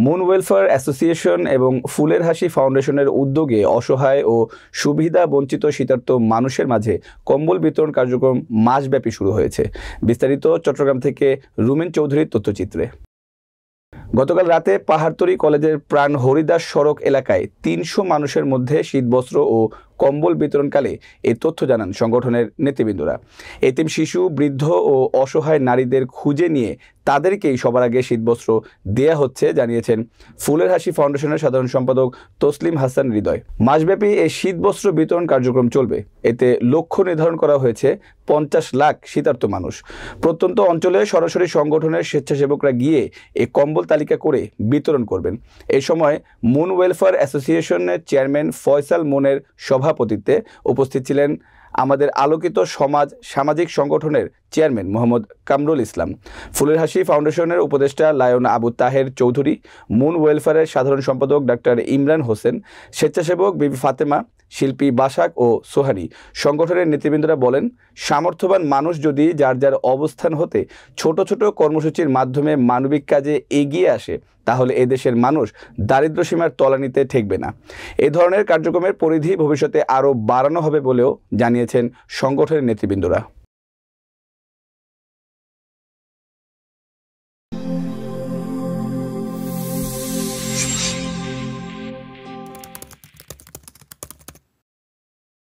Moon welfare association এবং ফুলের হাসি ফাউন্ডেশনের উদ্যোগে অসহায় ও সুবিধা বঞ্চিত শীতার্ত মানুষের মাঝে কম্বল বিতরণ কার্যক্রম মাসব্যাপী শুরু হয়েছে। বিস্তারিত চট্টগ্রাম থেকে রুমেন চৌধুরীর তথ্যচিত্রে। গতকাল রাতে পাহাড়তলী কলেজের প্রাণ হরিদাস সড়ক এলাকায় ৩০০ মানুষের মধ্যে শীতবস্ত্র ও কম্বল বিতরণকালে এই তথ্য জানান সংগঠনের নেতৃবৃন্দরা। এতিম শিশু, বৃদ্ধ ও অসহায় নারীদের খুঁজে নিয়ে তাদেরকেই সবার আগে শীতবস্ত্র দেয়া হচ্ছে জানিয়েছেন ফুলের হাসি ফাউন্ডেশনের সাধারণ সম্পাদক তসলিম হাসান হৃদয়। মাসব্যাপী এই শীতবস্ত্র বিতরণ কার্যক্রম চলবে। এতে লক্ষ্য নির্ধারণ করা হয়েছে ৫০ লাখ শীতার্ত মানুষ। প্রত্যন্ত অঞ্চলে সরাসরি সংগঠনের স্বেচ্ছাসেবকরা গিয়ে এই কম্বল তালিকা করে বিতরণ করবেন। এই সময় মুন ওয়েলফেয়ার অ্যাসোসিয়েশনের চেয়ারম্যান ফয়সাল মুনের সভাপতিত্বে উপস্থিত ছিলেন আমাদের আলোকিত সমাজ সামাজিক সংগঠনের চেয়ারম্যান মোহাম্মদ কামরুল ইসলাম, ফুলের হাসি ফাউন্ডেশনের উপদেষ্টা লায়ন আবু তাহের চৌধুরী, মুন ওয়েলফেয়ারের সাধারণ সম্পাদক ডাক্তার ইমরান হোসেন, স্বেচ্ছাসেবক বিবি ফাতেমা, শিল্পী বাসাক ও সোহানি। সংগঠনের নেতৃবৃন্দরা বলেন, সামর্থ্যবান মানুষ যদি যার যার অবস্থান হতে ছোট ছোট কর্মসূচির মাধ্যমে মানবিক কাজে এগিয়ে আসে, তাহলে এদেশের মানুষ দারিদ্র্যসীমার তলানিতে ঠেকবে না। এই ধরনের কার্যক্রমের পরিধি ভবিষ্যতে আরও বাড়ানো হবে বলেও জানিয়েছেন সংগঠনের নেতৃবৃন্দরা।